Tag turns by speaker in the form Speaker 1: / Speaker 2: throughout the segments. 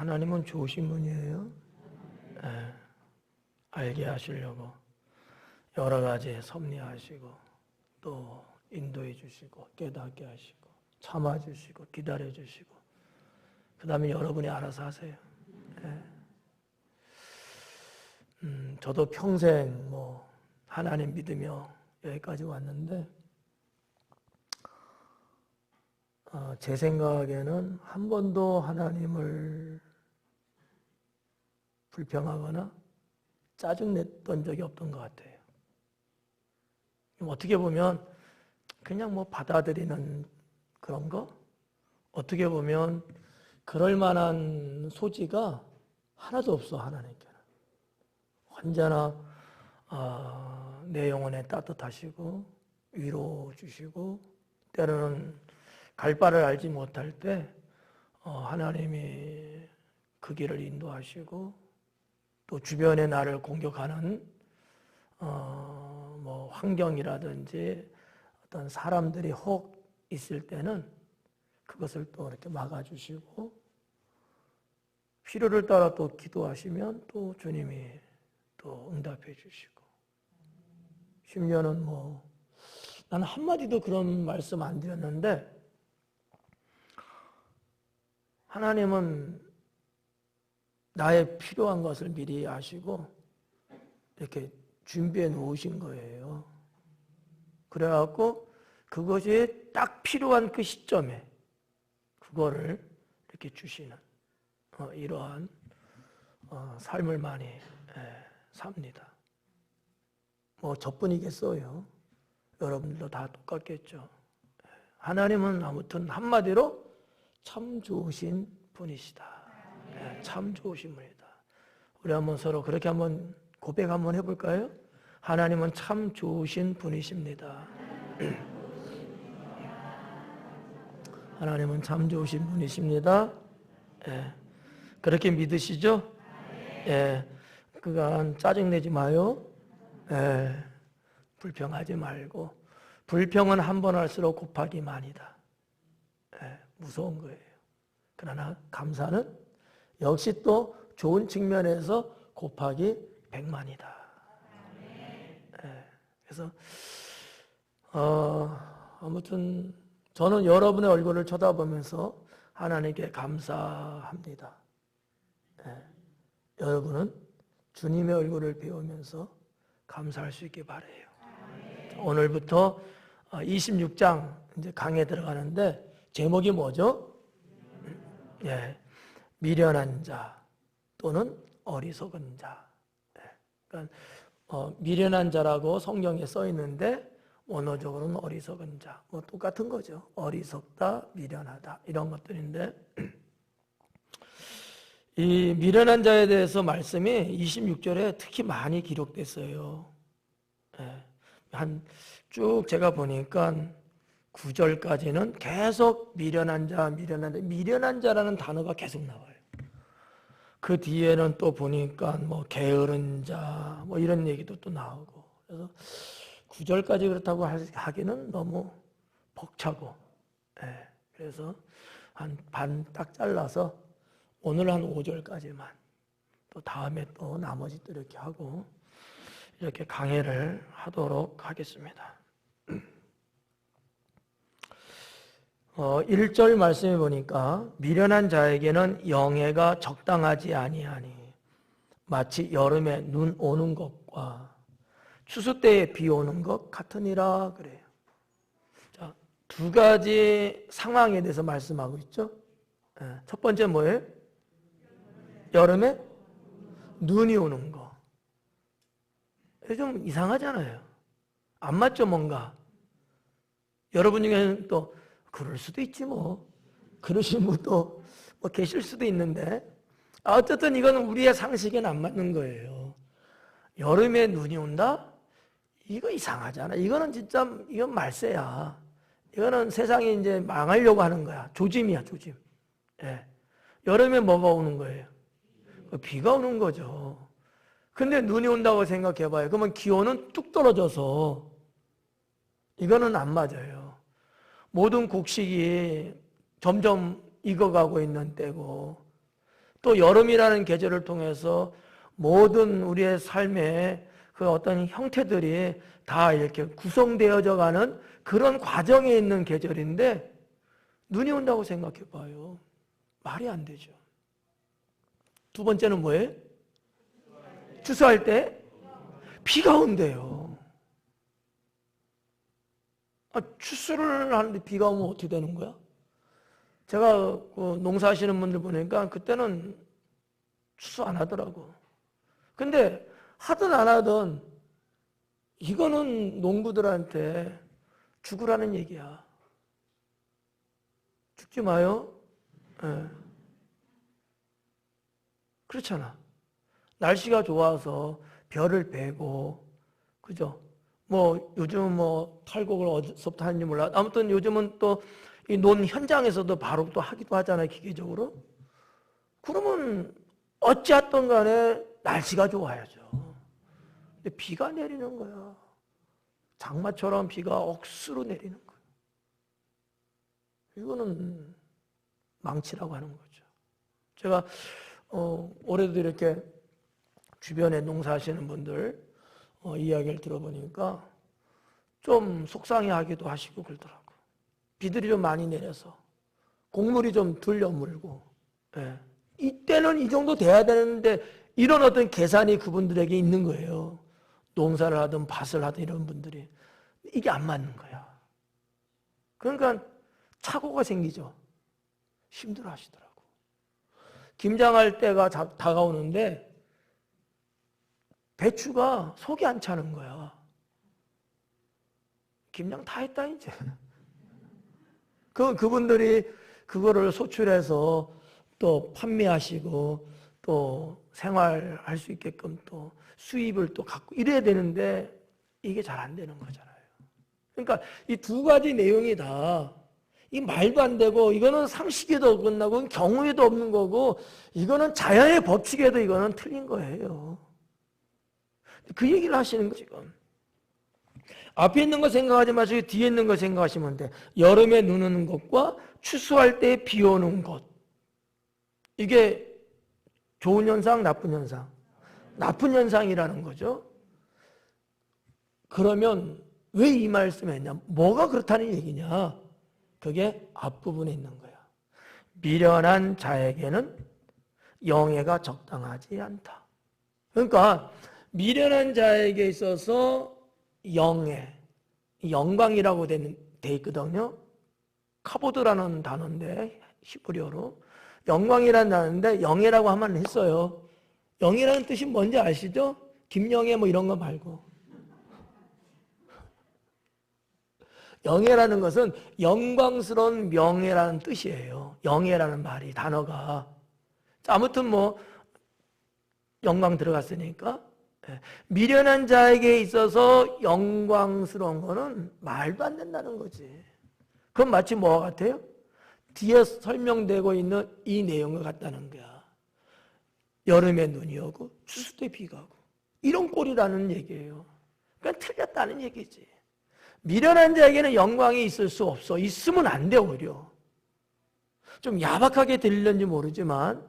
Speaker 1: 하나님은 좋으신 분이에요. 예, 알게 하시려고 여러 가지 섭리하시고 또 인도해 주시고 깨닫게 하시고 참아 주시고 기다려 주시고 그 다음에 여러분이 알아서 하세요. 예. 저도 평생 하나님 믿으며 여기까지 왔는데 제 생각에는 한 번도 하나님을 불평하거나 짜증냈던 적이 없던 것 같아요. 어떻게 보면 그냥 받아들이는 그런 거? 어떻게 보면 그럴 만한 소지가 하나도 없어, 하나님께는. 언제나 내 영혼에 따뜻하시고 위로 주시고 때로는 갈 바를 알지 못할 때 하나님이 그 길을 인도하시고 또 주변에 나를 공격하는 환경이라든지 어떤 사람들이 혹 있을 때는 그것을 또 이렇게 막아주시고 필요를 따라 또 기도하시면 또 주님이 또 응답해 주시고 심지어는 나는 한마디도 그런 말씀 안 드렸는데 하나님은 나의 필요한 것을 미리 아시고 이렇게 준비해 놓으신 거예요. 그래갖고 그것이 딱 필요한 그 시점에 그거를 이렇게 주시는 이러한 삶을 많이 삽니다. 저뿐이겠어요. 여러분들도 다 똑같겠죠. 하나님은 아무튼 한마디로 참 좋으신 분이시다. 참 좋으신 분이다. 우리 한번 서로 그렇게 한번 고백 한번 해볼까요? 하나님은 참 좋으신 분이십니다. 하나님은 참 좋으신 분이십니다. 그렇게 믿으시죠? 그간 짜증내지 마요. 불평하지 말고 불평은 한 번 할수록 곱하기 만이다. 무서운 거예요. 그러나 감사는 역시 또 좋은 측면에서 곱하기 100만이다. 그래서 아무튼 저는 여러분의 얼굴을 쳐다보면서 하나님께 감사합니다. 여러분은 주님의 얼굴을 배우면서 감사할 수 있게 바라요. 오늘부터 26장 이제 강의에 들어가는데 제목이 뭐죠? 미련한 자 또는 어리석은 자. 그러니까 미련한 자라고 성경에 써 있는데 원어적으로는 어리석은 자. 똑같은 거죠. 어리석다, 미련하다 이런 것들인데 이 미련한 자에 대해서 말씀이 26절에 특히 많이 기록됐어요. 쭉 제가 보니까 9절까지는 계속 미련한 자, 미련한 자라는 단어가 계속 나와요. 그 뒤에는 또 보니까 게으른 자, 이런 얘기도 또 나오고. 그래서 9절까지 그렇다고 하기는 너무 벅차고. 그래서 한 반 딱 잘라서 오늘 한 5절까지만 또 다음에 또 나머지 또 이렇게 하고 이렇게 강의를 하도록 하겠습니다. 1절 말씀해 보니까 미련한 자에게는 영예가 적당하지 아니하니 마치 여름에 눈 오는 것과 추수 때에 비 오는 것 같으니라 그래요. 자, 두 가지 상황에 대해서 말씀하고 있죠. 첫 번째 뭐예요? 여름에 눈이 오는 거. 좀 이상하잖아요. 안 맞죠, 뭔가? 여러분 중에는 또 그럴 수도 있지 그러신 분도 계실 수도 있는데 어쨌든 이거는 우리의 상식에는 안 맞는 거예요. 여름에 눈이 온다? 이거 이상하잖아. 이거는 진짜 이건 말세야. 이거는 세상이 이제 망하려고 하는 거야. 조짐이야, 조짐. 여름에 뭐가 오는 거예요? 비가 오는 거죠. 근데 눈이 온다고 생각해봐요. 그러면 기온은 뚝 떨어져서 이거는 안 맞아요. 모든 곡식이 점점 익어가고 있는 때고 또 여름이라는 계절을 통해서 모든 우리의 삶의 그 어떤 형태들이 다 이렇게 구성되어져 가는 그런 과정에 있는 계절인데 눈이 온다고 생각해 봐요. 말이 안 되죠. 두 번째는 뭐예요? 추수할 때 비가 온대요. 추수를 하는데 비가 오면 어떻게 되는 거야? 제가 그 농사하시는 분들 보니까 그때는 추수 안 하더라고. 근데 하든 안 하든 이거는 농부들한테 죽으라는 얘기야. 죽지 마요. 네. 그렇잖아. 날씨가 좋아서 별을 베고, 그죠? 뭐 요즘은 뭐 탈곡을 어디서부터 하는지 몰라. 아무튼 요즘은 또 이 논 현장에서도 바로 또 하기도 하잖아요, 기계적으로. 그러면 어찌했든 간에 날씨가 좋아야죠. 근데 비가 내리는 거야. 장마처럼 비가 억수로 내리는 거야. 이거는 망치라고 하는 거죠. 제가 올해도 이렇게 주변에 농사하시는 분들 이야기를 들어보니까 좀 속상해하기도 하시고 그러더라고요. 비들이 좀 많이 내려서 곡물이 좀 덜 여물고, 예. 이때는 이 정도 돼야 되는데 이런 어떤 계산이 그분들에게 있는 거예요. 농사를 하든 밭을 하든 이런 분들이 이게 안 맞는 거야. 그러니까 착오가 생기죠. 힘들어 하시더라고. 김장할 때가 다가오는데 배추가 속이 안 차는 거야. 김장 다 했다 이제. 그분들이 그거를 소출해서 또 판매하시고 또 생활할 수 있게끔 또 수입을 또 갖고 이래야 되는데 이게 잘 안 되는 거잖아요. 그러니까 이 두 가지 내용이 다 이 말도 안 되고 이거는 상식에도 어긋나고 경우에도 없는 거고 이거는 자연의 법칙에도 이거는 틀린 거예요. 그 얘기를 하시는 거 지금. 앞에 있는 거 생각하지 마시고 뒤에 있는 거 생각하시면 돼. 여름에 눈 오는 것과 추수할 때 비 오는 것. 이게 좋은 현상, 나쁜 현상? 나쁜 현상이라는 거죠. 그러면 왜 이 말씀을 했냐? 뭐가 그렇다는 얘기냐? 그게 앞부분에 있는 거야. 미련한 자에게는 영예가 적당하지 않다. 그러니까 미련한 자에게 있어서 영예, 영광이라고 돼 있거든요. 카보드라는 단어인데 히브리어로 영광이라는 단어인데 영예라고 하면 했어요. 영예라는 뜻이 뭔지 아시죠? 김영예 뭐 이런 거 말고. 영예라는 것은 영광스러운 명예라는 뜻이에요. 영예라는 말이 단어가. 아무튼 뭐 영광 들어갔으니까. 미련한 자에게 있어서 영광스러운 거는 말도 안 된다는 거지. 그건 마치 뭐와 같아요? 뒤에 설명되고 있는 이 내용과 같다는 거야. 여름에 눈이 오고 추수 때 비가 오고 이런 꼴이라는 얘기예요. 그러니까 틀렸다는 얘기지. 미련한 자에게는 영광이 있을 수 없어. 있으면 안 돼 오히려. 좀 야박하게 들리는지 모르지만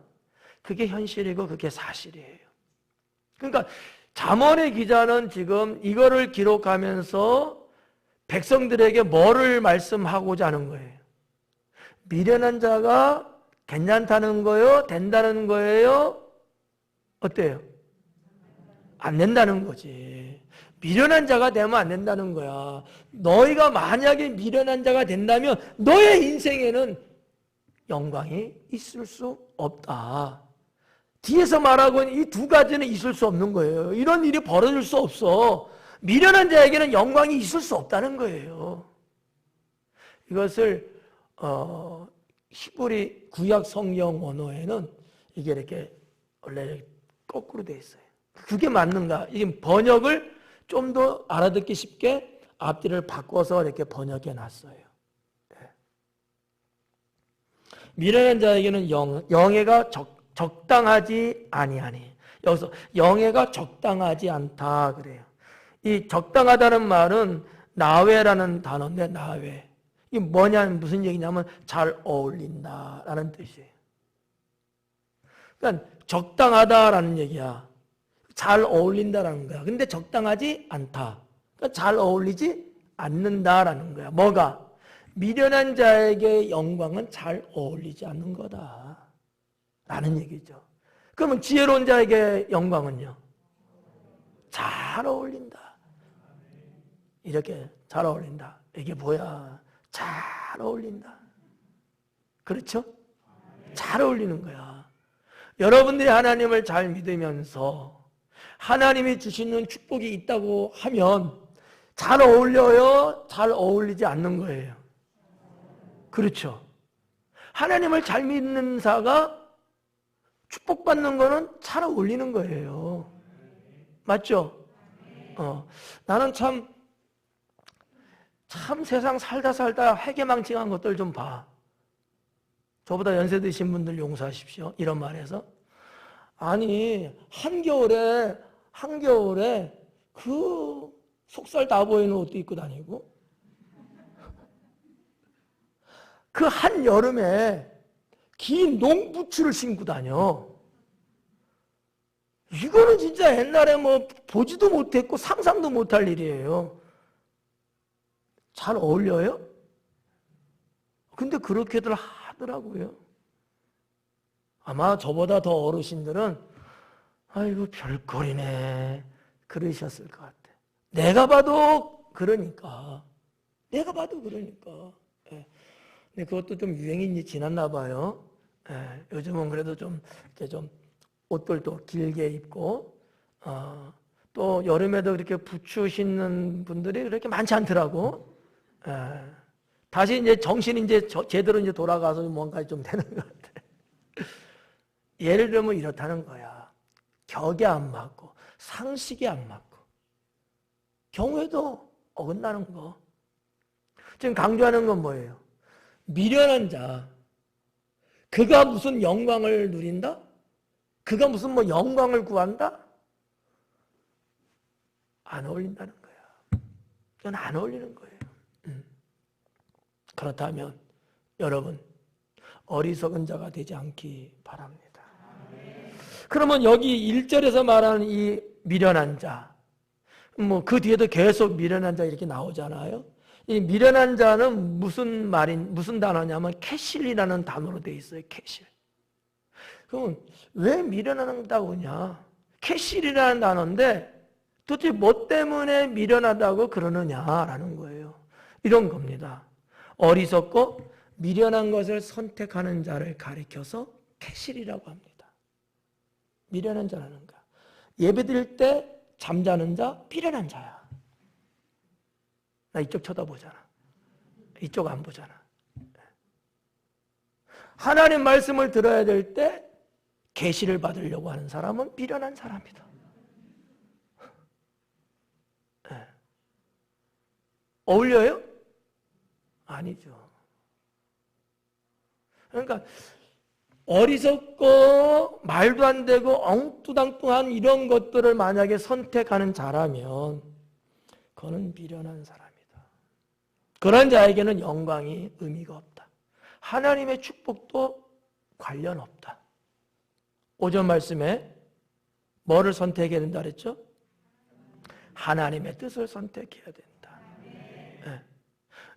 Speaker 1: 그게 현실이고 그게 사실이에요. 그러니까 잠언의 기자는 지금 이거를 기록하면서 백성들에게 뭐를 말씀하고자 하는 거예요? 미련한 자가 괜찮다는 거예요? 된다는 거예요? 어때요? 안 된다는 거지. 미련한 자가 되면 안 된다는 거야. 너희가 만약에 미련한 자가 된다면 너의 인생에는 영광이 있을 수 없다. 뒤에서 말하고 이 두 가지는 있을 수 없는 거예요. 이런 일이 벌어질 수 없어. 미련한 자에게는 영광이 있을 수 없다는 거예요. 이것을 히브리 구약 성경 원어에는 이게 이렇게 원래 거꾸로 되어 있어요. 그게 맞는가? 이게 번역을 좀 더 알아듣기 쉽게 앞뒤를 바꿔서 이렇게 번역해 놨어요. 미련한 자에게는 영예가 적당하지 아니하니. 여기서 영예가 적당하지 않다 그래요. 이 적당하다는 말은 나외라는 단어인데 나외. 이게 뭐냐 무슨 얘기냐면 잘 어울린다라는 뜻이에요. 그러니까 적당하다라는 얘기야. 잘 어울린다라는 거야. 근데 적당하지 않다. 그러니까 잘 어울리지 않는다라는 거야. 뭐가? 미련한 자에게 영광은 잘 어울리지 않는 거다 라는 얘기죠. 그러면 지혜로운 자에게 영광은요? 잘 어울린다. 이렇게 잘 어울린다. 이게 뭐야? 잘 어울린다. 그렇죠? 잘 어울리는 거야. 여러분들이 하나님을 잘 믿으면서 하나님이 주시는 축복이 있다고 하면 잘 어울려요? 잘 어울리지 않는 거예요. 그렇죠? 하나님을 잘 믿는 자가 축복받는 거는 잘 어울리는 거예요. 맞죠? 나는 참 세상 살다 회개망칭한 것들 좀 봐. 저보다 연세 드신 분들 용서하십시오. 이런 말해서. 아니, 한겨울에 그 속살 다 보이는 옷도 입고 다니고, 그 한여름에 긴 농부츠를 신고 다녀. 이거는 진짜 옛날에 뭐 보지도 못했고 상상도 못할 일이에요. 잘 어울려요? 근데 그렇게들 하더라고요. 아마 저보다 더 어르신들은 아이고 별꼴이네 그러셨을 것 같아. 내가 봐도 그러니까. 예. 근데 그것도 좀 유행이 지났나 봐요. 예. 요즘은 그래도 좀 이렇게 좀 옷들도 길게 입고 또 여름에도 그렇게 부츠 신는 분들이 그렇게 많지 않더라고. 예. 다시 이제 정신이 이제 제대로 이제 돌아가서 뭔가 좀 되는 것 같아. 예를 들면 이렇다는 거야. 격에 안 맞고 상식에 안 맞고 경우에도 어긋나는 거. 지금 강조하는 건 뭐예요? 미련한 자. 그가 무슨 영광을 누린다? 그가 무슨 뭐 영광을 구한다? 안 어울린다는 거야. 그건 안 어울리는 거예요. 그렇다면 여러분 어리석은 자가 되지 않기 바랍니다. 그러면 여기 1절에서 말하는 이 미련한 자, 뭐 그 뒤에도 계속 미련한 자 이렇게 나오잖아요. 이 미련한 자는 무슨 단어냐면 캐실이라는 단어로 되어 있어요. 캐실. 그럼 왜 미련하다고 그러냐? 캐실이라는 단어인데 도대체 뭐 때문에 미련하다고 그러느냐라는 거예요. 이런 겁니다. 어리석고 미련한 것을 선택하는 자를 가리켜서 캐실이라고 합니다. 미련한 자라는 거. 예배 드릴 때 잠자는 자, 미련한 자야. 나 이쪽 쳐다보잖아. 이쪽 안 보잖아. 하나님 말씀을 들어야 될 때 계시를 받으려고 하는 사람은 미련한 사람이다. 네. 어울려요? 아니죠. 그러니까 어리석고 말도 안 되고 엉뚱당뚱한 이런 것들을 만약에 선택하는 자라면 그거는 미련한 사람이다. 그런 자에게는 영광이 의미가 없다. 하나님의 축복도 관련 없다. 5절 말씀에 뭐를 선택해야 된다 그랬죠? 하나님의 뜻을 선택해야 된다. 네.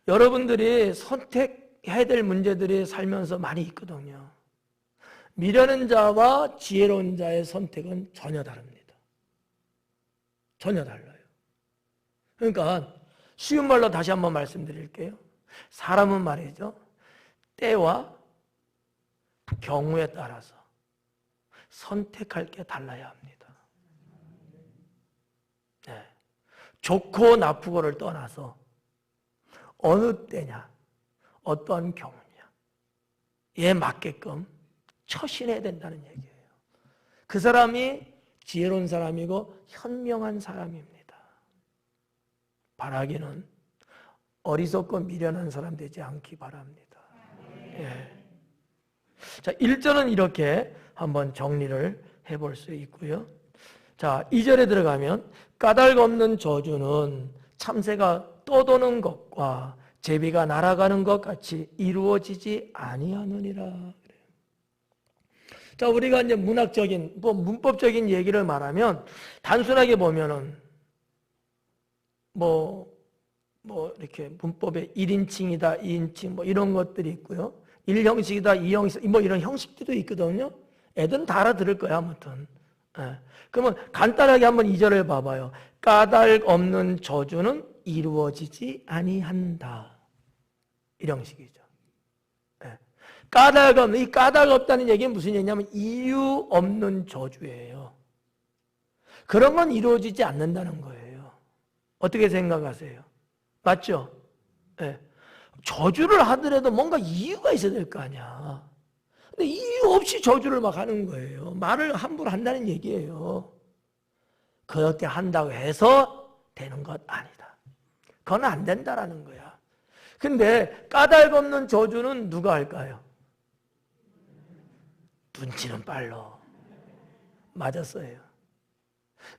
Speaker 1: 여러분들이 선택해야 될 문제들이 살면서 많이 있거든요. 미련한 자와 지혜로운 자의 선택은 전혀 다릅니다. 전혀 달라요. 그러니까 쉬운 말로 다시 한번 말씀드릴게요. 사람은 말이죠. 때와 경우에 따라서 선택할 게 달라야 합니다. 네. 좋고 나쁘고를 떠나서 어느 때냐, 어떠한 경우냐, 에 맞게끔 처신해야 된다는 얘기예요. 그 사람이 지혜로운 사람이고 현명한 사람입니다. 바라기는 어리석고 미련한 사람 되지 않기 바랍니다. 예. 자, 1절은 이렇게 한번 정리를 해볼 수 있고요. 자, 2절에 들어가면 까닭 없는 저주는 참새가 떠도는 것과 제비가 날아가는 것 같이 이루어지지 아니하느니라. 자, 우리가 이제 문학적인, 문법적인 얘기를 말하면, 단순하게 보면은, 이렇게 문법에 1인칭이다, 2인칭, 이런 것들이 있고요. 1형식이다, 2형식, 이런 형식들도 있거든요. 애들은 다 알아들을 거야, 아무튼. 예. 그러면 간단하게 한번 2절을 봐봐요. 까닭 없는 저주는 이루어지지 아니한다. 1형식이죠. 예. 까닭 없는, 이 까닭 없다는 얘기는 무슨 얘기냐면 이유 없는 저주예요. 그런 건 이루어지지 않는다는 거예요. 어떻게 생각하세요? 맞죠? 예. 저주를 하더라도 뭔가 이유가 있어야 될 거 아니야. 근데 이유 없이 저주를 막 하는 거예요. 말을 함부로 한다는 얘기예요. 그렇게 한다고 해서 되는 것 아니다. 그건 안 된다라는 거야. 근데 까닭 없는 저주는 누가 할까요? 눈치는 빨라. 맞았어요.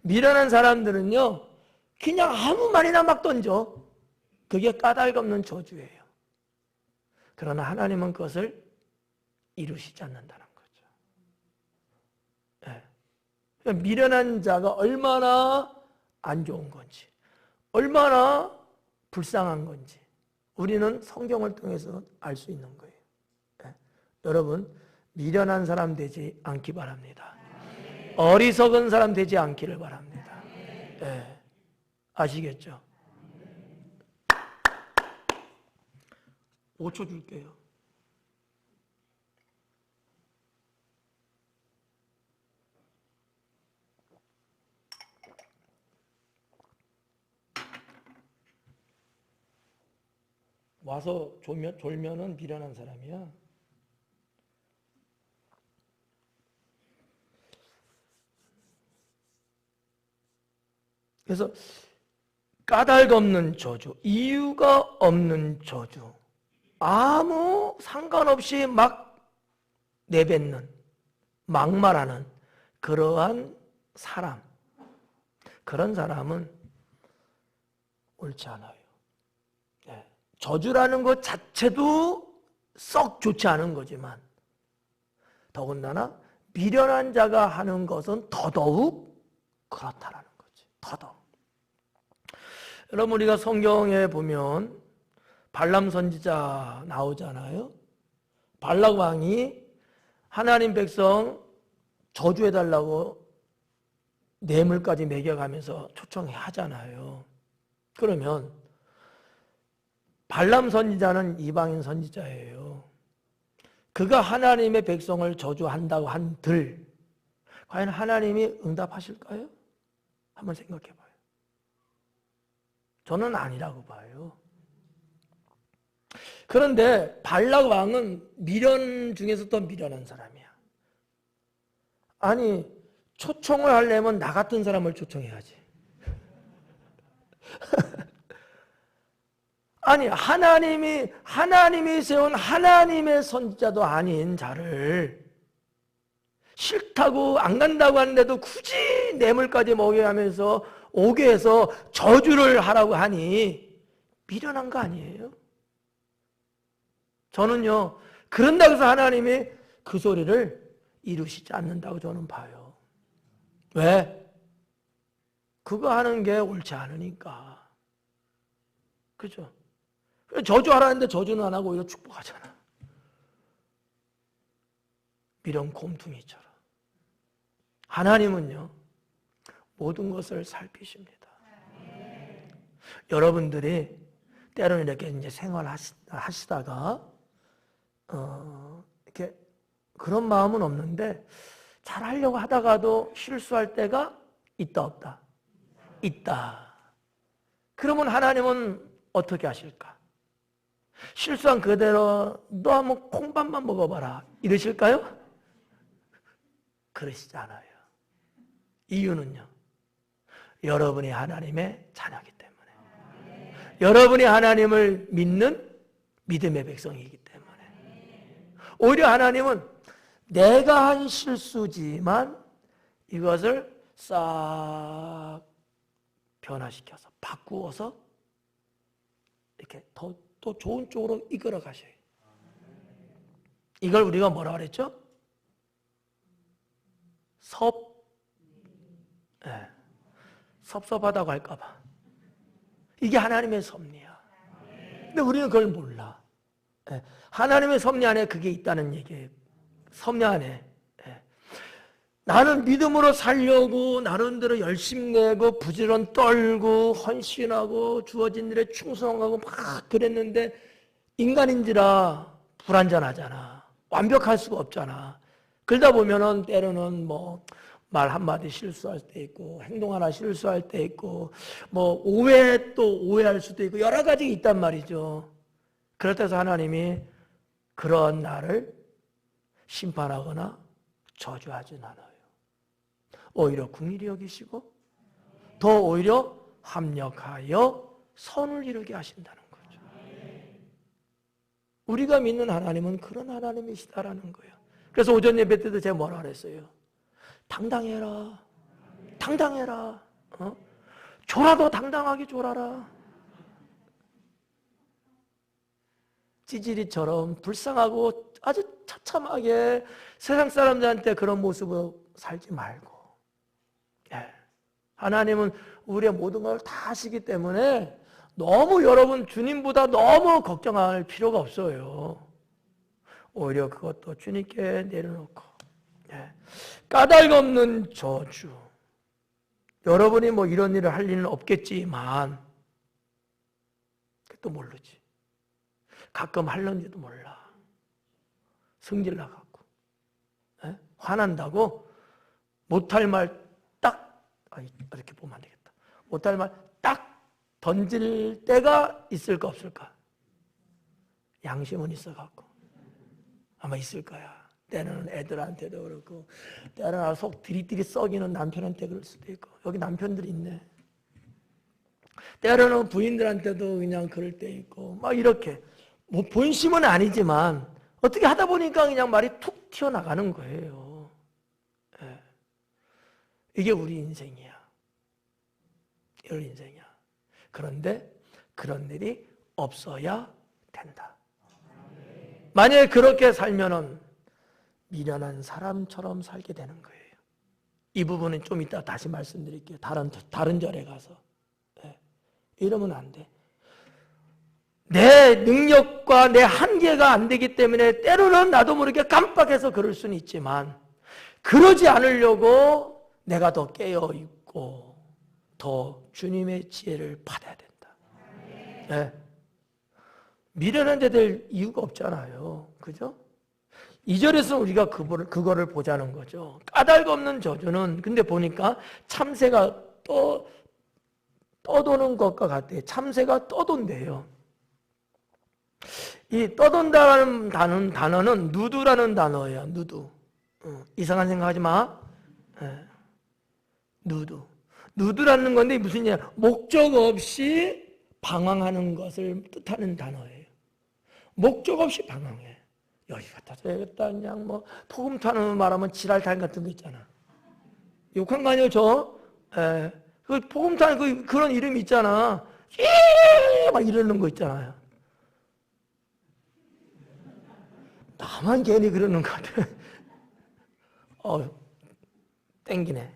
Speaker 1: 미련한 사람들은요, 그냥 아무 말이나 막 던져. 그게 까닭 없는 저주예요. 그러나 하나님은 그것을 이루시지 않는다는 거죠. 네. 미련한 자가 얼마나 안 좋은 건지, 얼마나 불쌍한 건지 우리는 성경을 통해서 알 수 있는 거예요. 네. 여러분, 미련한 사람 되지 않기 바랍니다. 어리석은 사람 되지 않기를 바랍니다. 네. 아시겠죠? 5초 줄게요. 와서 졸면은 미련한 사람이야. 그래서 까닭 없는 저주, 이유가 없는 저주, 아무 상관없이 막 내뱉는, 막말하는 그러한 사람, 그런 사람은 옳지 않아요. 네. 저주라는 것 자체도 썩 좋지 않은 거지만 더군다나 미련한 자가 하는 것은 더더욱 그렇다라는 거지. 더더욱. 여러분, 우리가 성경에 보면 발람 선지자 나오잖아요. 발락 왕이 하나님 백성 저주해달라고 뇌물까지 매겨가면서 초청해 하잖아요. 그러면 발람 선지자는 이방인 선지자예요. 그가 하나님의 백성을 저주한다고 한들 과연 하나님이 응답하실까요? 한번 생각해 봐요. 저는 아니라고 봐요. 그런데 발락 왕은 미련 중에서 더 미련한 사람이야. 아니, 초청을 하려면 나 같은 사람을 초청해야지. 아니, 하나님이 세운 하나님의 선지자도 아닌 자를 싫다고 안 간다고 하는데도 굳이 뇌물까지 먹여가면서 오게 해서 저주를 하라고 하니 미련한 거 아니에요? 저는요, 그런다고 해서 하나님이 그 소리를 이루시지 않는다고 저는 봐요. 왜? 그거 하는 게 옳지 않으니까. 그죠? 저주하라는데 저주는 안 하고 오히려 축복하잖아. 미련 곰퉁이처럼. 하나님은요, 모든 것을 살피십니다. 여러분들이 때로는 이렇게 이제 생활하시다가 이렇게 그런 마음은 없는데 잘 하려고 하다가도 실수할 때가 있다 없다? 있다. 그러면 하나님은 어떻게 하실까? 실수한 그대로 너 한번 콩밥만 먹어봐라 이러실까요? 그러시지 않아요. 이유는요, 여러분이 하나님의 자녀이기 때문에, 여러분이 하나님을 믿는 믿음의 백성이기 때문에, 오히려 하나님은 내가 한 실수지만 이것을 싹 변화시켜서 바꾸어서 이렇게 더 좋은 쪽으로 이끌어 가셔요. 이걸 우리가 뭐라 그랬죠? 예. 섭섭하다고 할까봐. 이게 하나님의 섭리야. 근데 우리는 그걸 몰라. 예. 하나님의 섭리 안에 그게 있다는 얘기예요. 섭리 안에. 예. 나는 믿음으로 살려고 나름대로 열심 내고 부지런 떨고 헌신하고 주어진 일에 충성하고 막 그랬는데 인간인지라 불완전하잖아. 완벽할 수가 없잖아. 그러다 보면은 때로는 뭐 말 한마디 실수할 때 있고 행동 하나 실수할 때 있고 뭐 오해 또 오해할 수도 있고 여러 가지 있단 말이죠. 그럴 때서 하나님이 그런 나를 심판하거나 저주하진 않아요. 오히려 긍휼히 여기시고 더 오히려 합력하여 선을 이루게 하신다는 거죠. 우리가 믿는 하나님은 그런 하나님이시다라는 거예요. 그래서 오전 예배 때도 제가 뭐라 그랬어요? 당당해라. 당당해라. 졸아도 당당하게 졸아라. 찌질이처럼 불쌍하고 아주 처참하게 세상 사람들한테 그런 모습으로 살지 말고. 예. 하나님은 우리의 모든 걸 다 아시기 때문에 너무 여러분 주님보다 너무 걱정할 필요가 없어요. 오히려 그것도 주님께 내려놓고. 예. 까닭 없는 저주. 여러분이 뭐 이런 일을 할 일은 없겠지만 또 모르지. 가끔 할런지도 몰라. 성질 나갖고. 예? 화난다고 못할 말 딱 이렇게 보면 안 되겠다. 못할 말 딱 던질 때가 있을까 없을까? 양심은 있어갖고 아마 있을 거야. 때는 애들한테도 그렇고 때는 속 디리디리 썩이는 남편한테 그럴 수도 있고 여기 남편들이 있네. 때로는 부인들한테도 그냥 그럴 때 있고 막 이렇게 뭐 본심은 아니지만 어떻게 하다 보니까 그냥 말이 툭 튀어나가는 거예요. 예. 이게 우리 인생이야. 우리 인생이야. 그런데 그런 일이 없어야 된다. 만약에 그렇게 살면은 미련한 사람처럼 살게 되는 거예요. 이 부분은 좀 이따 다시 말씀드릴게요. 다른 절에 가서. 네. 이러면 안 돼. 내 능력과 내 한계가 안 되기 때문에 때로는 나도 모르게 깜빡해서 그럴 수는 있지만 그러지 않으려고 내가 더 깨어있고 더 주님의 지혜를 받아야 된다. 네. 미련한 데 될 이유가 없잖아요. 그죠? 2절에서 우리가 그거를 보자는 거죠. 까닭 없는 저주는 근데 보니까 참새가 떠도는 것과 같아요. 참새가 떠돈대요. 이 떠돈다는 단어는 누두라는 단어예요. 누두. 이상한 생각하지 마. 네. 누두라는 건데 무슨 얘기야? 목적 없이 방황하는 것을 뜻하는 단어예요. 목적 없이 방황해. 여기 갖다 줘야겠다. 그냥 뭐 폭음 타는 말하면 지랄탄 같은 거 있잖아. 욕한 거 아니에요, 저? 예. 그 폭음 타는 그런 이름이 있잖아. 막 이러는 거 있잖아요. 나만 괜히 그러는 것 같아. 땡기네.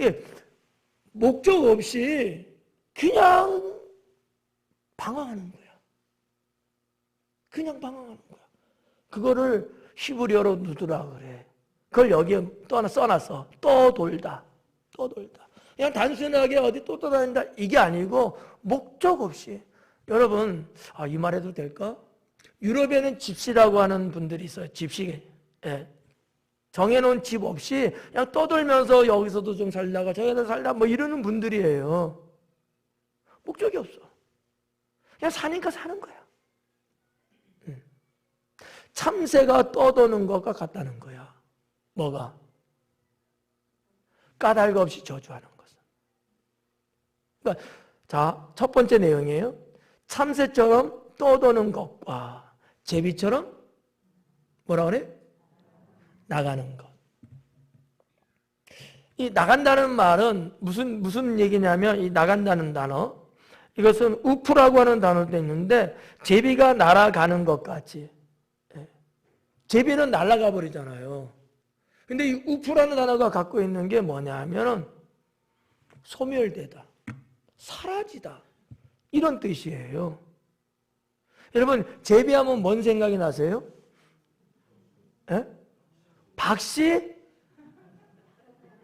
Speaker 1: 예, 목적 없이 그냥 방황하는 거야. 그냥 방황하는 거야. 그거를 히브리어로 누드라 그래. 그걸 여기에 또 하나 써놨어. 떠돌다. 그냥 단순하게 어디 또 떠다닌다 이게 아니고 목적 없이. 여러분, 이 말해도 될까? 유럽에는 집시라고 하는 분들이 있어요. 집시. 예. 정해놓은 집 없이 그냥 떠돌면서 여기서도 좀 살다가 저기서 살다 뭐 이러는 분들이에요. 목적이 없어. 그냥 사니까 사는 거야. 참새가 떠도는 것과 같다는 거야. 뭐가? 까닭 없이 저주하는 것은. 그러니까 자, 첫 번째 내용이에요. 참새처럼 떠도는 것과 제비처럼 뭐라 그래? 나가는 것. 이 나간다는 말은 무슨 얘기냐면 이 나간다는 단어 이것은 우프라고 하는 단어도 있는데 제비가 날아가는 것 같이. 제비는 날아가 버리잖아요. 근데 이 우프라는 단어가 갖고 있는 게 뭐냐 하면은 소멸되다, 사라지다, 이런 뜻이에요. 여러분, 제비하면 뭔 생각이 나세요? 에? 박씨?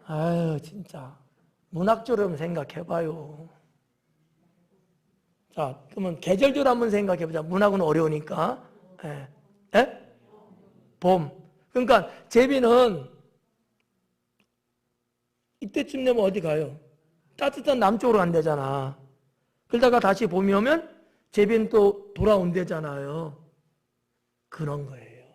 Speaker 1: 아유, 진짜. 문학적으로 생각해봐요. 자, 그러면 계절적으로 한번 생각해보자. 문학은 어려우니까. 에? 에? 봄. 그러니까 제비는 이때쯤 되면 어디 가요? 따뜻한 남쪽으로 간대잖아. 그러다가 다시 봄이 오면 제비는 또 돌아온대잖아요. 그런 거예요.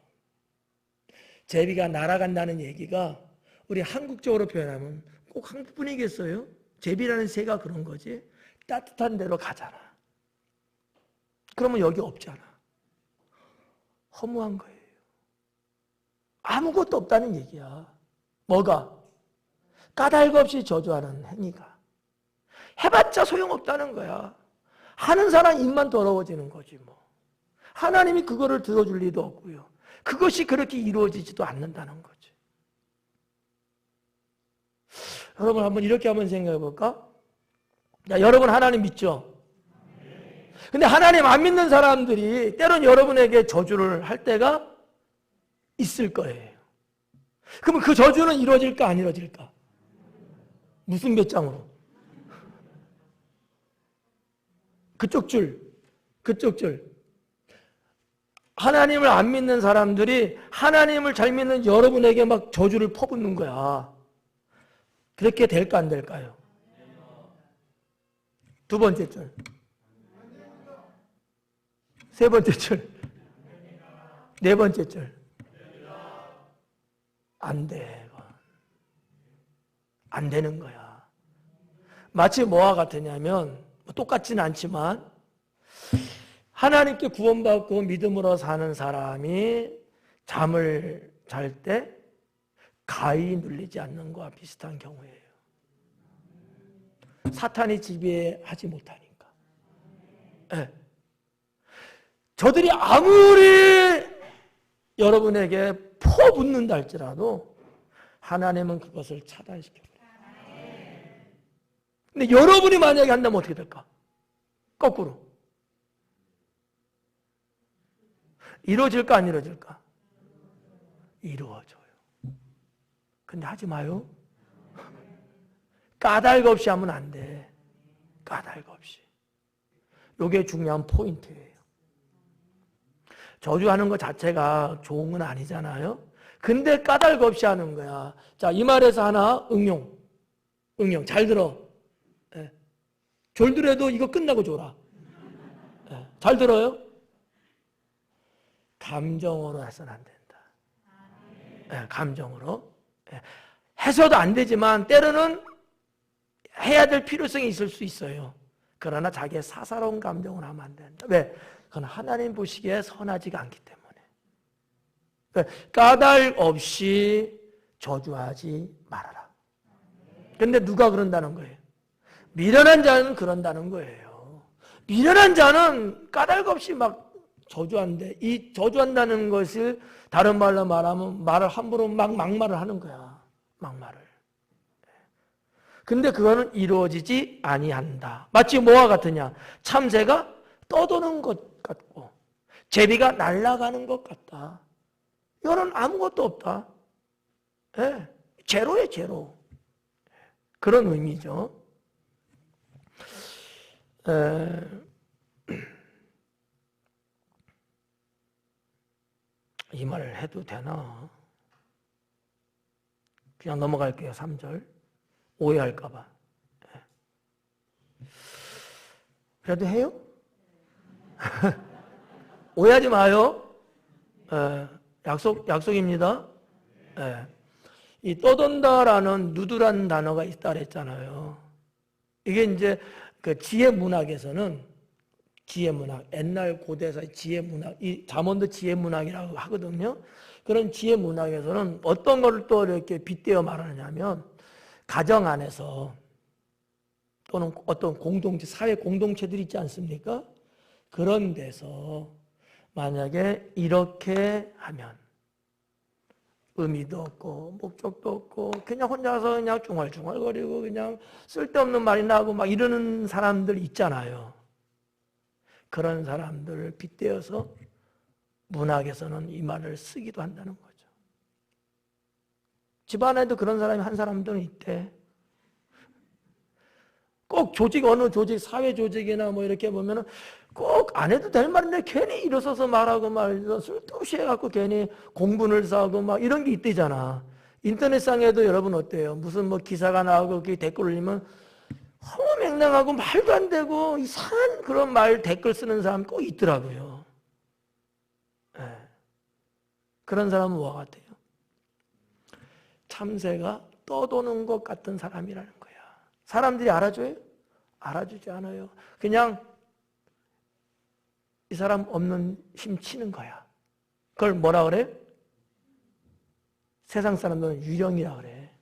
Speaker 1: 제비가 날아간다는 얘기가 우리 한국적으로 표현하면 꼭 한국뿐이겠어요? 제비라는 새가 그런 거지. 따뜻한 데로 가잖아. 그러면 여기 없잖아. 허무한 거예요. 아무것도 없다는 얘기야. 뭐가? 까닭 없이 저주하는 행위가. 해봤자 소용없다는 거야. 하는 사람 입만 더러워지는 거지 뭐. 하나님이 그거를 들어줄 리도 없고요. 그것이 그렇게 이루어지지도 않는다는 거지. 여러분 한번 이렇게 한번 생각해 볼까? 자, 여러분 하나님 믿죠? 근데 하나님 안 믿는 사람들이 때론 여러분에게 저주를 할 때가 있을 거예요. 그러면 그 저주는 이루어질까 안 이루어질까? 무슨 배짱으로? 그쪽 줄. 하나님을 안 믿는 사람들이 하나님을 잘 믿는 여러분에게 막 저주를 퍼붓는 거야. 그렇게 될까 안 될까요? 두 번째 줄. 세 번째 줄. 네 번째 줄. 안 돼. 안 되는 거야. 마치 뭐와 같으냐면 똑같지는 않지만 하나님께 구원받고 믿음으로 사는 사람이 잠을 잘 때 가위 눌리지 않는 것과 비슷한 경우예요. 사탄이 지배하지 못하니까. 네. 저들이 아무리 여러분에게 퍼붓는다 할지라도 하나님은 그것을 차단시켜버려요. 근데 여러분이 만약에 한다면 어떻게 될까? 거꾸로. 이루어질까 안 이루어질까? 이루어져요. 근데 하지 마요. 까닭 없이 하면 안 돼. 까닭 없이. 이게 중요한 포인트예요. 저주하는 것 자체가 좋은 건 아니잖아요. 근데 까닭 없이 하는 거야. 자, 이 말에서 하나 응용. 잘 들어. 예. 졸더라도 이거 끝나고 줘라. 예. 잘 들어요? 감정으로 해서는 안 된다. 예, 감정으로. 예. 해서도 안 되지만 때로는 해야 될 필요성이 있을 수 있어요. 그러나 자기의 사사로운 감정을 하면 안 된다. 왜? 그건 하나님 보시기에 선하지가 않기 때문에. 그러니까 까닭 없이 저주하지 말아라. 그런데 누가 그런다는 거예요? 미련한 자는 그런다는 거예요. 미련한 자는 까닭 없이 막 저주한대. 이 저주한다는 것을 다른 말로 말하면 말을 함부로 막말을 하는 거야. 막말을. 근데 그거는 이루어지지 아니한다. 마치 뭐와 같으냐? 참새가 떠도는 것 같고 제비가 날아가는 것 같다. 이거는 아무것도 없다. 네. 제로예요, 제로. 그런 의미죠. 이 말을 해도 되나? 그냥 넘어갈게요. 3절. 오해할까 봐. 그래도 해요? 오해하지 마요. 약속입니다. 이 떠돈다라는 누드라는 단어가 있다 그랬잖아요. 이게 이제 그 지혜 문학에서는 지혜 문학, 옛날 고대사의 지혜 문학, 이 잠언도 지혜 문학이라고 하거든요. 그런 지혜 문학에서는 어떤 걸 또 이렇게 빗대어 말하냐면 가정 안에서 또는 어떤 공동체, 사회 공동체들이 있지 않습니까? 그런 데서 만약에 이렇게 하면 의미도 없고 목적도 없고 그냥 혼자서 그냥 중얼중얼거리고 그냥 쓸데없는 말이 나고 막 이러는 사람들 있잖아요. 그런 사람들을 빗대어서 문학에서는 이 말을 쓰기도 한다는 거죠. 집안에도 그런 사람이 한 사람들은 있대. 꼭 조직, 어느 조직, 사회 조직이나 뭐 이렇게 보면은 꼭 안 해도 될 말인데 괜히 일어서서 말하고 말해서 쓸데없이 해갖고 괜히 공분을 사고 막 이런 게 있대잖아. 인터넷상에도 여러분 어때요? 무슨 뭐 기사가 나오고 그 댓글 올리면 허무맹랑하고 말도 안 되고 이상한 그런 말 댓글 쓰는 사람 꼭 있더라고요. 네. 그런 사람은 뭐가 같아요? 참새가 떠도는 것 같은 사람이라는 거야. 사람들이 알아줘요? 알아주지 않아요. 그냥 이 사람 없는 힘 치는 거야. 그걸 뭐라 그래? 세상 사람들은 유령이라 그래.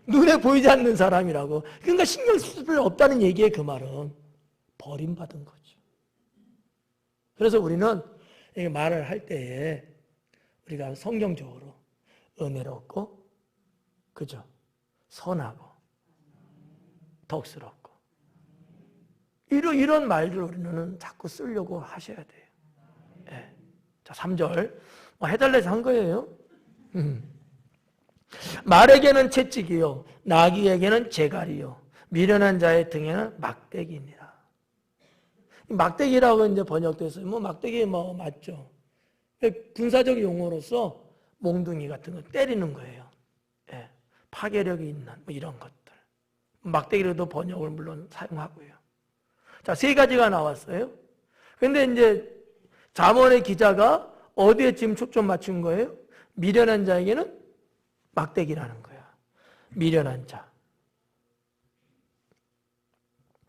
Speaker 1: 눈에 보이지 않는 사람이라고. 그러니까 신경 쓸 필요 없다는 얘기예요. 그 말은. 버림받은 거죠. 그래서 우리는 말을 할 때에 우리가 성경적으로 은혜롭고 그죠? 선하고 덕스럽고 이런 말들 우리는 자꾸 쓰려고 하셔야 돼요. 네. 자, 3절 해달라서 한 거예요. 말에게는 채찍이요 나귀에게는 재갈이요 미련한 자의 등에는 막대기니라. 막대기라고 이제 번역됐어요. 뭐 막대기 뭐 맞죠? 군사적 용어로서 몽둥이 같은 거 때리는 거예요. 예. 파괴력이 있는 뭐 이런 것들. 막대기로도 번역을 물론 사용하고요. 자, 3가지가 나왔어요. 근데 이제 잠언의 기자가 어디에 지금 초점 맞춘 거예요? 미련한 자에게는 막대기라는 거야. 미련한 자.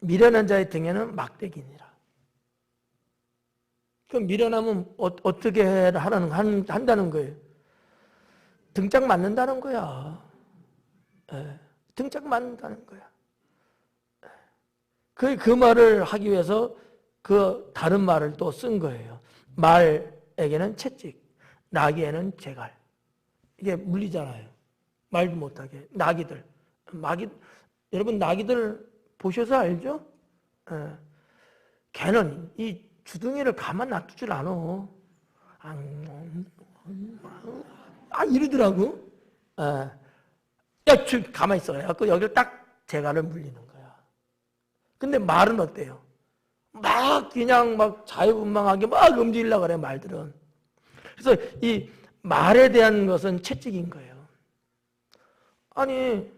Speaker 1: 미련한 자의 등에는 막대기니라. 그럼 미련하면 어떻게 한다는 거예요? 등짝 맞는다는 거야. 예. 등짝 맞는다는 거야. 그 말을 하기 위해서 그 다른 말을 또 쓴 거예요. 말에게는 채찍, 나귀에는 재갈. 이게 물리잖아요. 말도 못하게. 나귀들. 여러분 나귀들 보셔서 알죠? 예. 걔는 이 주둥이를 가만 놔두질 않아. 이러더라고. 예. 야, 가만히 있어. 그래갖고 여기를 딱 재갈을 물리는 거야. 근데 말은 어때요? 막 그냥 막 자유분방하게 막 움직이려고 그래, 말들은. 그래서 이 말에 대한 것은 채찍인 거예요. 아니,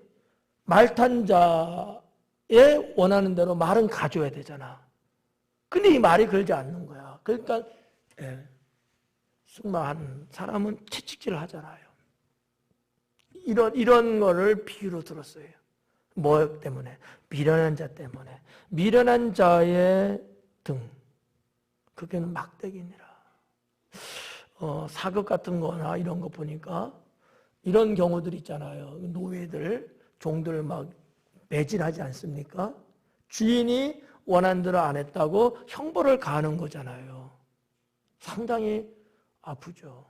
Speaker 1: 말 탄 자의 원하는 대로 말은 가져야 되잖아. 근데 이 말이 그러지 않는 거야. 그러니까 승마하는 사람은 채찍질을 하잖아요. 이런 거를 비유로 들었어요. 뭐 때문에? 미련한 자 때문에. 미련한 자의 등. 그게는 막대기니라. 사극 같은 거나 이런 거 보니까 이런 경우들 있잖아요. 노예들, 종들 막 매질하지 않습니까? 주인이 원한 대로 안 했다고 형벌을 가하는 거잖아요. 상당히 아프죠.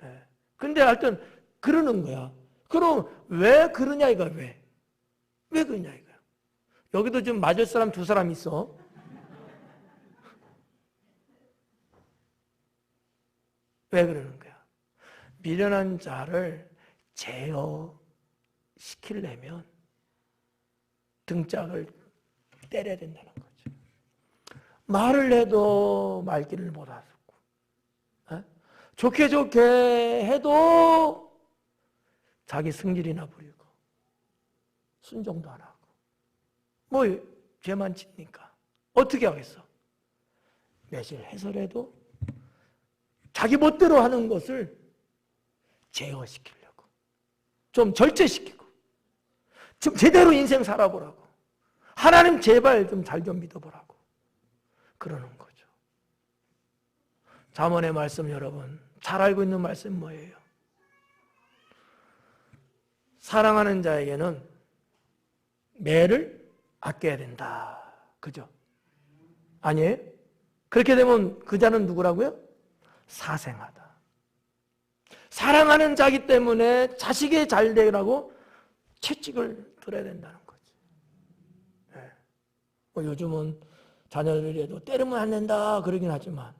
Speaker 1: 예. 근데 하여튼 그러는 거야. 그럼 왜 그러냐 이거야, 왜? 왜 그러냐 이거야. 여기도 좀 맞을 사람 2사람 있어. 왜 그러는 거야? 미련한 자를 제어시키려면 등짝을 때려야 된다는 거죠. 말을 해도 말귀를 못 알아듣고, 좋게 해도 자기 승질이나 부리고, 순종도 안 하고, 뭐 죄만 짓니까 어떻게 하겠어? 매질 해설해도 자기 멋대로 하는 것을 제어시키려고, 좀 절제시키고, 좀 제대로 인생 살아보라고, 하나님 제발 좀 잘 좀 믿어보라고 그러는 거죠. 잠언의 말씀 여러분 잘 알고 있는 말씀 뭐예요? 사랑하는 자에게는 매를 아껴야 된다. 그죠? 아니에요? 그렇게 되면 그 자는 누구라고요? 사생하다. 사랑하는 자기 때문에 자식이 잘 되라고 채찍을 들어야 된다는 거지. 네. 뭐 요즘은 자녀들에도 때리면 안 된다 그러긴 하지만,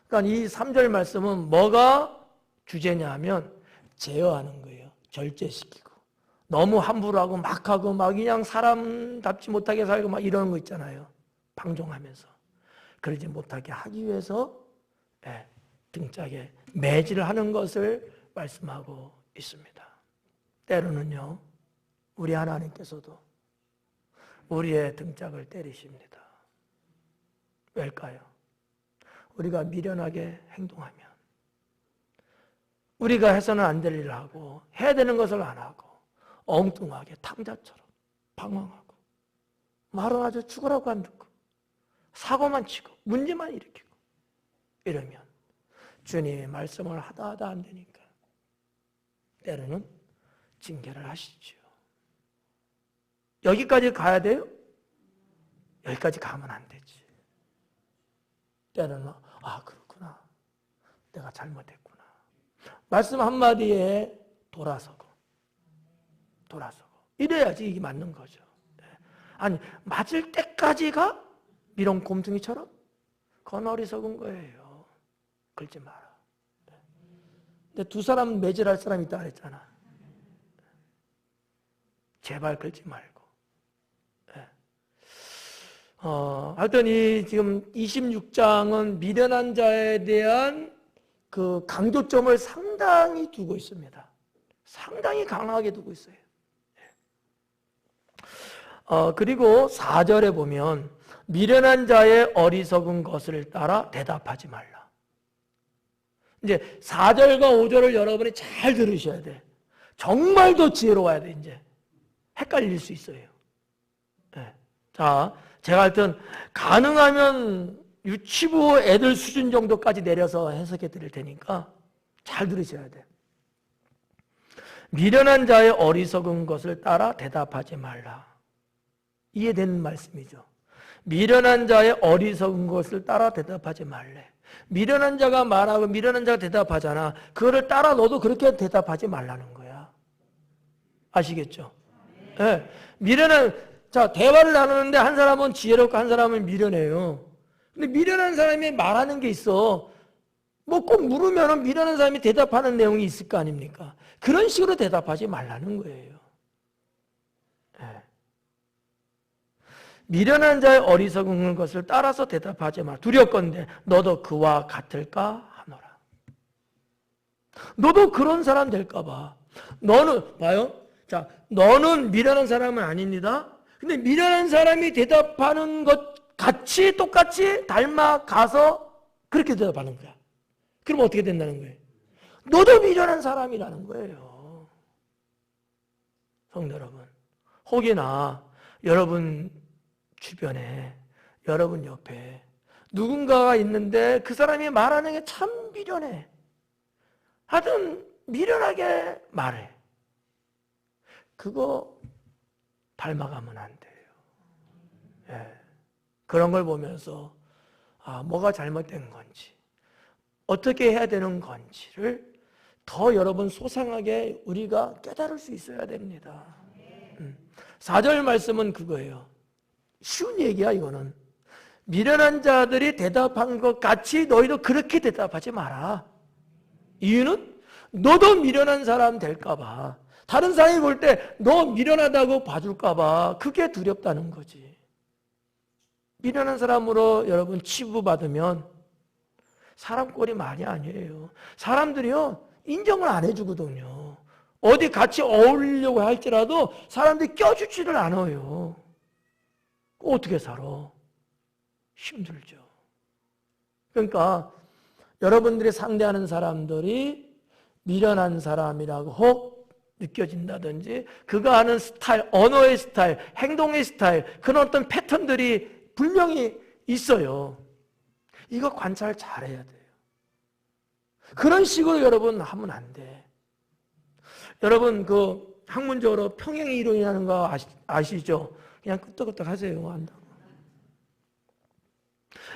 Speaker 1: 그러니까 이 3절 말씀은 뭐가 주제냐 하면 제어하는 거예요. 절제시키고. 너무 함부로 하고 막 하고 막 그냥 사람답지 못하게 살고 막 이러는 거 있잖아요. 방종하면서. 그러지 못하게 하기 위해서 등짝에 매질을 하는 것을 말씀하고 있습니다. 때로는요, 우리 하나님께서도 우리의 등짝을 때리십니다. 왜일까요? 우리가 미련하게 행동하면, 우리가 해서는 안 될 일을 하고 해야 되는 것을 안 하고 엉뚱하게 탕자처럼 방황하고 말은 아주 죽으라고 안 듣고 사고만 치고 문제만 일으키고 이러면 주님의 말씀을 하다 안 되니까 때로는 징계를 하시죠. 여기까지 가야 돼요? 여기까지 가면 안 되지. 때로는 그렇구나. 내가 잘못했구나. 말씀 한마디에 돌아서고 이래야지 이게 맞는 거죠. 아니 맞을 때까지가 미련 곰퉁이처럼 그건 어리석은 거예요. 그러지 마라. 근데 두 사람 매질할 사람이 있다 그랬잖아. 제발 그러지 말고. 하여튼 이 지금 26장은 미련한 자에 대한 그 강조점을 상당히 두고 있습니다. 상당히 강하게 두고 있어요. 그리고 4절에 보면 미련한 자의 어리석은 것을 따라 대답하지 말라. 이제 4절과 5절을 여러분이 잘 들으셔야 돼. 정말 더 지혜로워야 돼. 이제 헷갈릴 수 있어요. 자, 제가 하여튼 가능하면 유치부 애들 수준 정도까지 내려서 해석해 드릴 테니까 잘 들으셔야 돼. 미련한 자의 어리석은 것을 따라 대답하지 말라. 이해되는 말씀이죠. 미련한 자의 어리석은 것을 따라 대답하지 말래. 미련한 자가 말하고 미련한 자가 대답하잖아. 그거를 따라 너도 그렇게 대답하지 말라는 거야. 아시겠죠? 네. 대화를 나누는데 한 사람은 지혜롭고 한 사람은 미련해요. 근데 미련한 사람이 말하는 게 있어. 뭐 꼭 물으면 미련한 사람이 대답하는 내용이 있을 거 아닙니까? 그런 식으로 대답하지 말라는 거예요. 네. 미련한 자의 어리석은 것을 따라서 대답하지 마. 두렵건대 너도 그와 같을까 하노라. 너도 그런 사람 될까 봐. 너는 봐요. 자, 너는 미련한 사람은 아닙니다. 근데 미련한 사람이 대답하는 것 같이 똑같이 닮아가서 그렇게 대답하는 거야. 그럼 어떻게 된다는 거예요? 너도 미련한 사람이라는 거예요. 성도 여러분, 혹여나 여러분 주변에, 여러분 옆에 누군가가 있는데 그 사람이 말하는 게 참 미련해. 하여튼 미련하게 말해. 그거 닮아가면 안 돼요. 그런 걸 보면서 뭐가 잘못된 건지, 어떻게 해야 되는 건지를 더 여러분 소상하게 우리가 깨달을 수 있어야 됩니다. 4절 말씀은 그거예요. 쉬운 얘기야 이거는. 미련한 자들이 대답한 것 같이 너희도 그렇게 대답하지 마라. 이유는 너도 미련한 사람 될까 봐. 다른 사람이 볼 때 너 미련하다고 봐줄까 봐. 그게 두렵다는 거지. 미련한 사람으로 여러분 치부받으면 사람 꼴이 많이 아니에요. 사람들이요 인정을 안 해주거든요. 어디 같이 어울리려고 할지라도 사람들이 껴주지를 않아요. 어떻게 살아? 힘들죠. 그러니까 여러분들이 상대하는 사람들이 미련한 사람이라고 혹 느껴진다든지 그가 하는 스타일, 언어의 스타일, 행동의 스타일, 그런 어떤 패턴들이 분명히 있어요. 이거 관찰 잘해야 돼요. 그런 식으로 여러분 하면 안 돼. 여러분 그 학문적으로 평행의 이론이라는 거 아시죠? 그냥 끄떡끄떡 하세요. 한다고.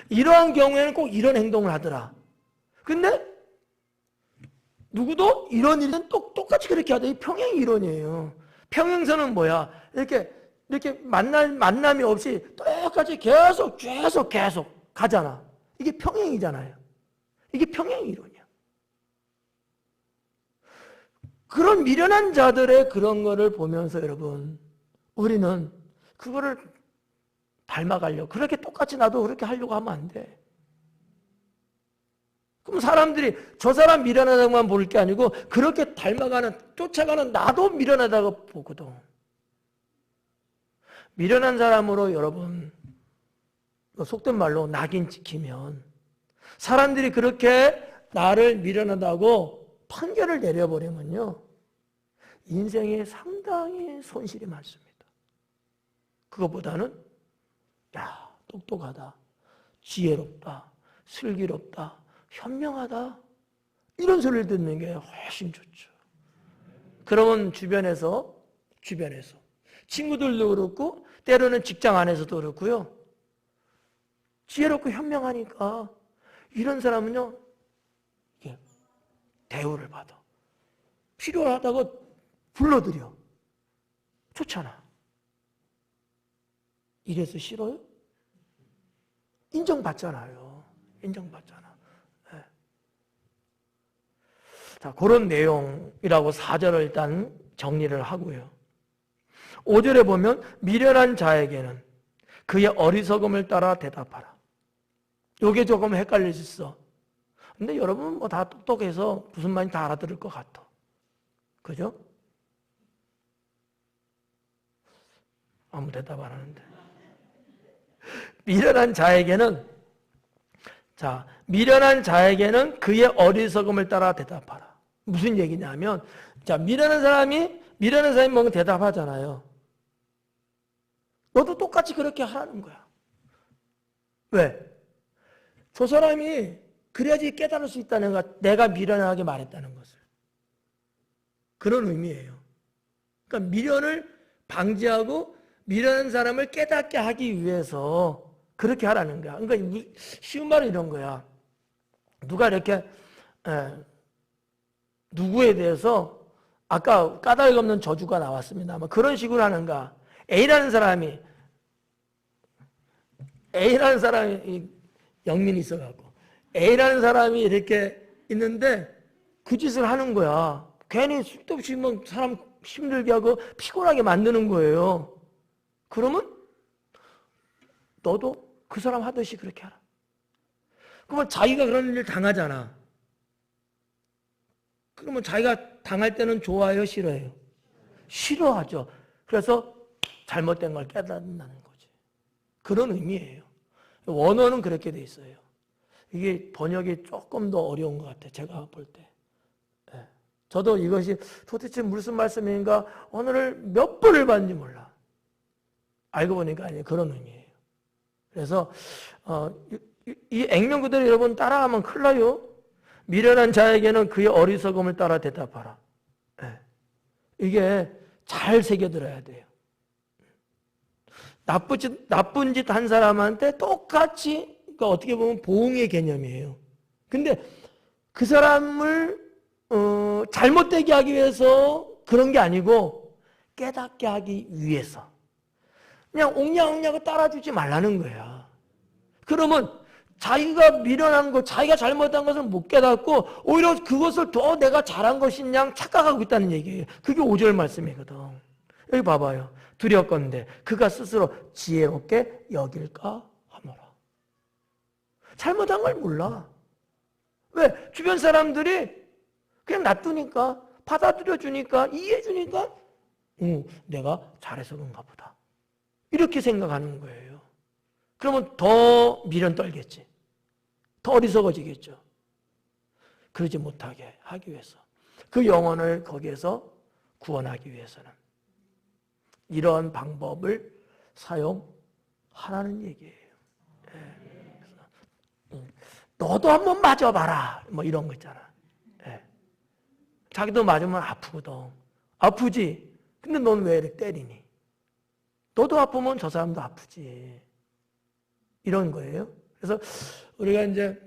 Speaker 1: 이러한 경우에는 꼭 이런 행동을 하더라. 근데 누구도 이런 일은 똑같이 그렇게 하다. 이 평행 이론이에요. 평행선은 뭐야? 이렇게 만남이 없이 똑같이 계속 가잖아. 이게 평행이잖아요. 이게 평행 이론이야. 그런 미련한 자들의 그런 거를 보면서 여러분, 우리는 그거를 닮아가려고, 그렇게 똑같이 나도 그렇게 하려고 하면 안 돼. 그럼 사람들이 저 사람 미련하다고만 볼 게 아니고 그렇게 쫓아가는 나도 미련하다고 보거든. 미련한 사람으로 여러분, 속된 말로 낙인 찍히면 사람들이 그렇게 나를 미련하다고 판결을 내려버리면요, 인생에 상당히 손실이 많습니다. 그것보다는 야, 똑똑하다, 지혜롭다, 슬기롭다, 현명하다, 이런 소리를 듣는 게 훨씬 좋죠. 그러면 주변에서 친구들도 그렇고 때로는 직장 안에서도 그렇고요, 지혜롭고 현명하니까 이런 사람은요, 이게 대우를 받아. 필요하다고 불러들여. 좋잖아. 이래서 싫어요? 인정받잖아요. 인정받잖아. 네. 자, 그런 내용이라고 4절을 일단 정리를 하고요. 5절에 보면 미련한 자에게는 그의 어리석음을 따라 대답하라. 요게 조금 헷갈릴 수 있어. 근데 여러분 뭐 다 똑똑해서 무슨 말인지 다 알아들을 것 같아. 그죠? 아무 대답 안 하는데. 미련한 자에게는 그의 어리석음을 따라 대답하라. 무슨 얘기냐면, 자, 미련한 사람이 뭔가 대답하잖아요. 너도 똑같이 그렇게 하라는 거야. 왜? 저 사람이 그래야지 깨달을 수 있다는 거야. 내가 미련하게 말했다는 것을. 그런 의미예요. 그러니까 미련을 방지하고 미련한 사람을 깨닫게 하기 위해서 그렇게 하라는 거야. 그러니까 쉬운 말은 이런 거야. 누가 이렇게 누구에 대해서 아까 까닭 없는 저주가 나왔습니다. 그런 식으로 하는가. A라는 사람이 영민이 있어갖고 A라는 사람이 이렇게 있는데 그 짓을 하는 거야. 괜히 쓸데없이 사람 힘들게 하고 피곤하게 만드는 거예요. 그러면 너도 그 사람 하듯이 그렇게 하라. 그러면 자기가 그런 일을 당하잖아. 그러면 자기가 당할 때는 좋아해요, 싫어해요? 싫어하죠. 그래서 잘못된 걸 깨닫는다는 거지. 그런 의미예요. 원어는 그렇게 돼 있어요. 이게 번역이 조금 더 어려운 것 같아요. 제가 볼 때. 네. 저도 이것이 도대체 무슨 말씀인가 오늘 몇 번을 봤는지 몰라. 알고 보니까 아니에요. 그런 의미예요. 그래서 이 액면 그대로 여러분 따라가면 큰일 나요. 미련한 자에게는 그의 어리석음을 따라 대답하라. 네. 이게 잘 새겨들어야 돼요. 나쁜 짓 한 사람한테 똑같이, 그러니까 어떻게 보면 보응의 개념이에요. 근데 그 사람을 잘못되게 하기 위해서 그런 게 아니고 깨닫게 하기 위해서 그냥 옹냐옹냐고 따라주지 말라는 거야. 그러면 자기가 미련한 것, 자기가 잘못한 것을 못 깨닫고 오히려 그것을 더 내가 잘한 것인 양 착각하고 있다는 얘기예요. 그게 5절 말씀이거든. 여기 봐봐요. 두렵건대 그가 스스로 지혜롭게 여길까 하노라. 잘못한 걸 몰라. 왜? 주변 사람들이 그냥 놔두니까, 받아들여주니까, 이해해주니까 내가 잘해서 그런가 보다. 이렇게 생각하는 거예요. 그러면 더 미련 떨겠지. 더 어리석어지겠죠. 그러지 못하게 하기 위해서. 그 영혼을 거기에서 구원하기 위해서는 이런 방법을 사용하라는 얘기예요. 너도 한번 맞아봐라. 뭐 이런 거 있잖아. 자기도 맞으면 아프거든. 아프지? 근데 넌 왜 이렇게 때리니? 너도 아프면 저 사람도 아프지. 이런 거예요. 그래서 우리가 이제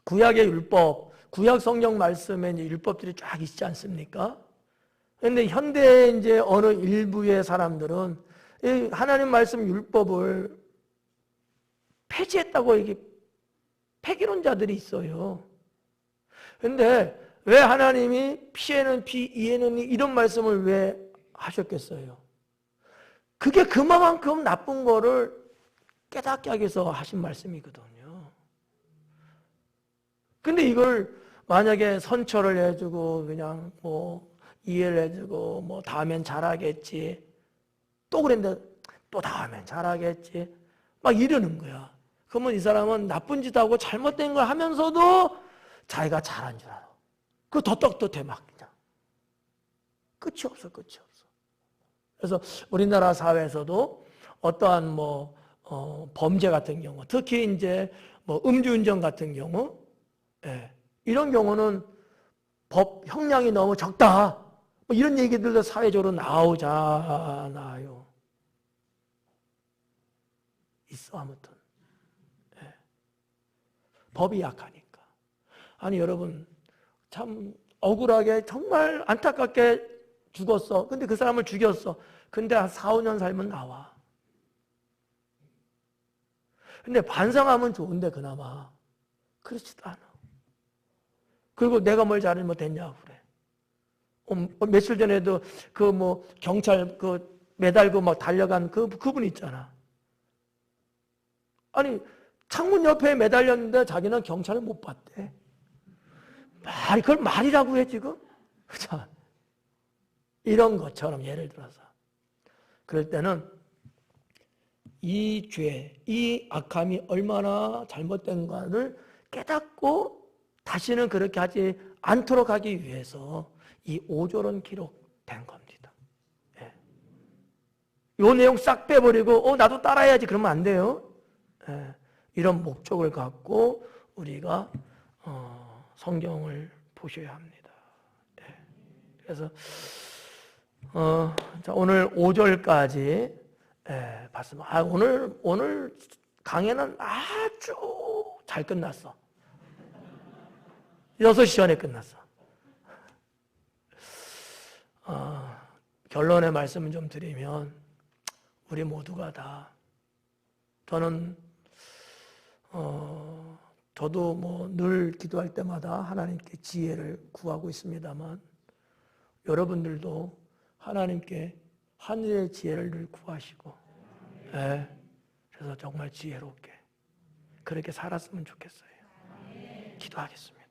Speaker 1: 구약의 율법, 구약 성경 말씀에 이제 율법들이 쫙 있지 않습니까? 그런데 현대 이제 어느 일부의 사람들은 이 하나님 말씀 율법을 폐지했다고 이게 폐기론자들이 있어요. 그런데 왜 하나님이 피에는 피, 이에는 이 이런 말씀을 왜 하셨겠어요? 그게 그만큼 나쁜 거를 깨닫게 하기 위해서 하신 말씀이거든요. 근데 이걸 만약에 선처를 해주고 그냥 뭐 이해를 해주고 뭐 다음엔 잘하겠지, 또 그랬는데 또 다음엔 잘하겠지 막 이러는 거야. 그러면 이 사람은 나쁜 짓 하고 잘못된 걸 하면서도 자기가 잘한 줄 알아. 그거 더 떳떳해 막 그냥. 끝이 없어, 끝이 없어. 그래서 우리나라 사회에서도 어떠한 뭐 범죄 같은 경우, 특히 이제 뭐 음주운전 같은 경우, 예, 이런 경우는 법 형량이 너무 적다. 뭐 이런 얘기들도 사회적으로 나오잖아요. 있어 아무튼. 예. 법이 약하니까. 아니 여러분 참 억울하게 정말 안타깝게 죽었어. 근데 그 사람을 죽였어. 근데 한 4, 5년 살면 나와. 근데 반성하면 좋은데 그나마 그렇지도 않아. 그리고 내가 뭘 잘못했냐고 그래. 며칠 전에도 그 뭐 경찰 그 매달고 막 달려간 그분 있잖아. 아니 창문 옆에 매달렸는데 자기는 경찰을 못 봤대. 그걸 말이라고 해 지금? 자, 이런 것처럼 예를 들어서 그럴 때는 이 죄, 이 악함이 얼마나 잘못된가를 깨닫고 다시는 그렇게 하지 않도록 하기 위해서 이 5절은 기록된 겁니다. 예. 이 내용 싹 빼버리고 나도 따라해야지 그러면 안 돼요. 예. 이런 목적을 갖고 우리가 성경을 보셔야 합니다. 예. 그래서 자, 오늘 5절까지 봤습니다. 오늘 강해는 아주 잘 끝났어. 6시 전에 끝났어. 결론의 말씀을 좀 드리면 우리 모두가 다 저는 저도 뭐 늘 기도할 때마다 하나님께 지혜를 구하고 있습니다만 여러분들도 하나님께 하늘의 지혜를 늘 구하시고 그래서 정말 지혜롭게 그렇게 살았으면 좋겠어요. 기도하겠습니다.